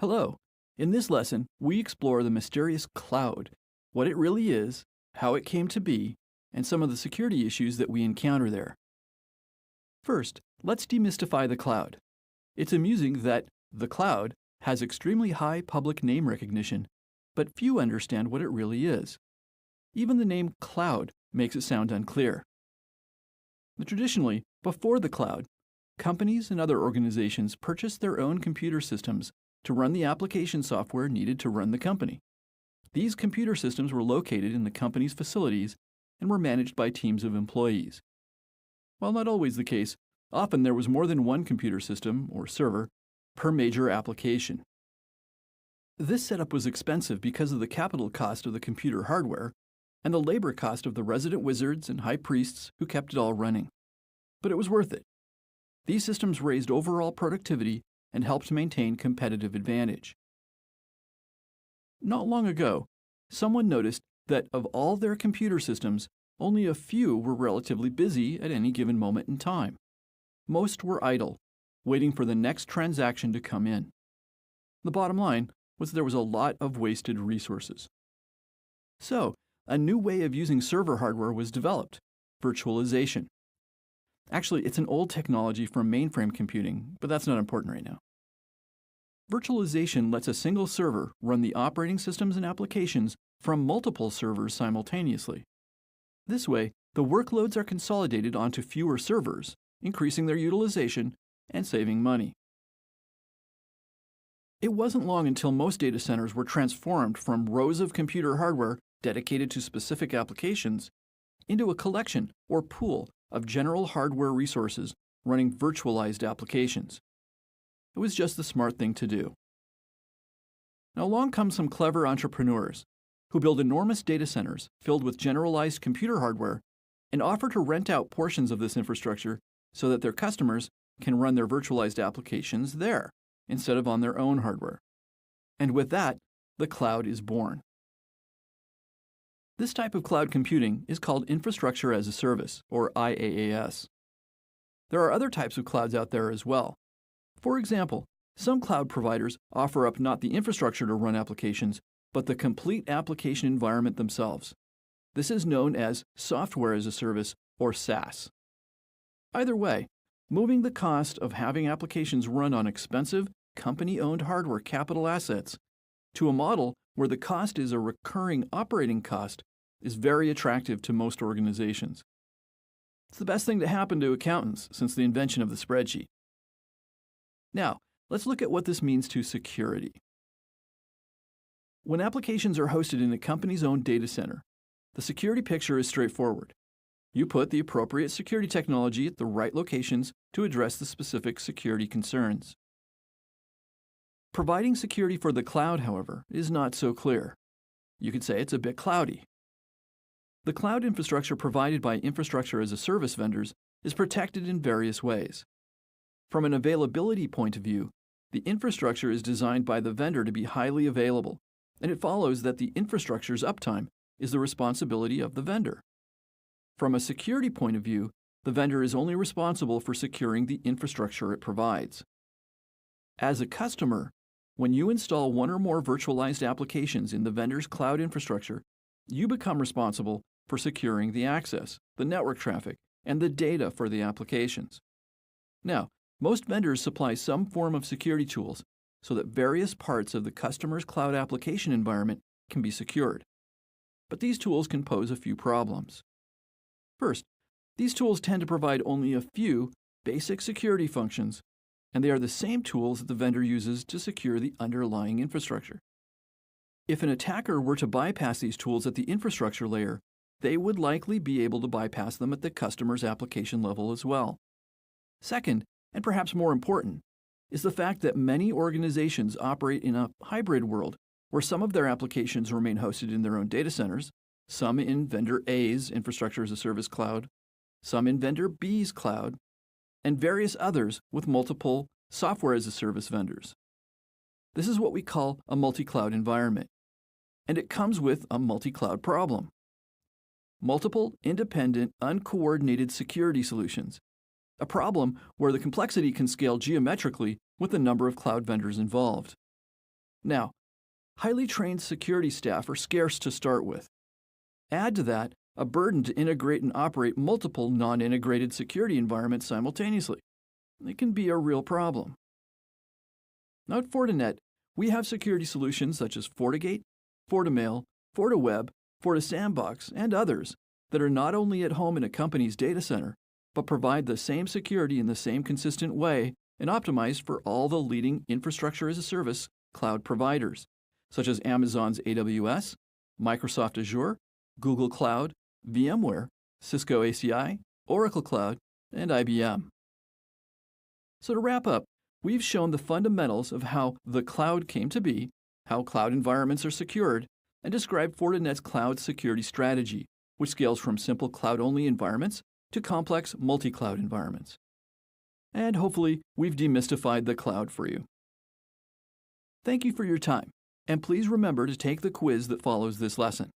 Hello. In this lesson, we explore the mysterious cloud, what it really is, how it came to be, and some of the security issues that we encounter there. First, let's demystify the cloud. It's amusing that the cloud has extremely high public name recognition, but few understand what it really is. Even the name cloud makes it sound unclear. Traditionally, before the cloud, companies and other organizations purchased their own computer systems to run the application software needed to run the company. These computer systems were located in the company's facilities and were managed by teams of employees. While not always the case, often there was more than one computer system, or server, per major application. This setup was expensive because of the capital cost of the computer hardware and the labor cost of the resident wizards and high priests who kept it all running. But it was worth it. These systems raised overall productivity and helped maintain competitive advantage. Not long ago, someone noticed that of all their computer systems, only a few were relatively busy at any given moment in time. Most were idle, waiting for the next transaction to come in. The bottom line was there was a lot of wasted resources. So, a new way of using server hardware was developed: virtualization. Actually, it's an old technology from mainframe computing, but that's not important right now. Virtualization lets a single server run the operating systems and applications from multiple servers simultaneously. This way, the workloads are consolidated onto fewer servers, increasing their utilization and saving money. It wasn't long until most data centers were transformed from rows of computer hardware dedicated to specific applications into a collection or pool of general hardware resources running virtualized applications. It was just the smart thing to do. Now along come some clever entrepreneurs who build enormous data centers filled with generalized computer hardware and offer to rent out portions of this infrastructure so that their customers can run their virtualized applications there instead of on their own hardware. And with that, the cloud is born. This type of cloud computing is called infrastructure as a service, or IaaS. There are other types of clouds out there as well. For example, some cloud providers offer up not the infrastructure to run applications, but the complete application environment themselves. This is known as software as a service, or SaaS. Either way, moving the cost of having applications run on expensive, company-owned hardware capital assets to a model where the cost is a recurring operating cost is very attractive to most organizations. It's the best thing to happen to accountants since the invention of the spreadsheet. Now, let's look at what this means to security. When applications are hosted in a company's own data center, the security picture is straightforward. You put the appropriate security technology at the right locations to address the specific security concerns. Providing security for the cloud, however, is not so clear. You could say it's a bit cloudy. The cloud infrastructure provided by infrastructure as a service vendors is protected in various ways. From an availability point of view, the infrastructure is designed by the vendor to be highly available, and it follows that the infrastructure's uptime is the responsibility of the vendor. From a security point of view, the vendor is only responsible for securing the infrastructure it provides. As a customer, when you install one or more virtualized applications in the vendor's cloud infrastructure, you become responsible for securing the access, the network traffic, and the data for the applications. Now, most vendors supply some form of security tools so that various parts of the customer's cloud application environment can be secured. But these tools can pose a few problems. First, these tools tend to provide only a few basic security functions, and they are the same tools that the vendor uses to secure the underlying infrastructure. If an attacker were to bypass these tools at the infrastructure layer, they would likely be able to bypass them at the customer's application level as well. Second, and perhaps more important, is the fact that many organizations operate in a hybrid world where some of their applications remain hosted in their own data centers, some in vendor A's infrastructure as a service cloud, some in vendor B's cloud, and various others with multiple software as a service vendors. This is what we call a multi-cloud environment, and it comes with a multi-cloud problem. Multiple, independent, uncoordinated security solutions, a problem where the complexity can scale geometrically with the number of cloud vendors involved. Now, highly trained security staff are scarce to start with. Add to that a burden to integrate and operate multiple non-integrated security environments simultaneously. It can be a real problem. Now at Fortinet, we have security solutions such as FortiGate, FortiMail, FortiWeb, FortiSandbox, and others that are not only at home in a company's data center, but provide the same security in the same consistent way and optimized for all the leading infrastructure as a service cloud providers, such as Amazon's AWS, Microsoft Azure, Google Cloud, VMware, Cisco ACI, Oracle Cloud, and IBM. So to wrap up, we've shown the fundamentals of how the cloud came to be, how cloud environments are secured, and described Fortinet's cloud security strategy, which scales from simple cloud-only environments to complex multi-cloud environments. And hopefully, we've demystified the cloud for you. Thank you for your time, and please remember to take the quiz that follows this lesson.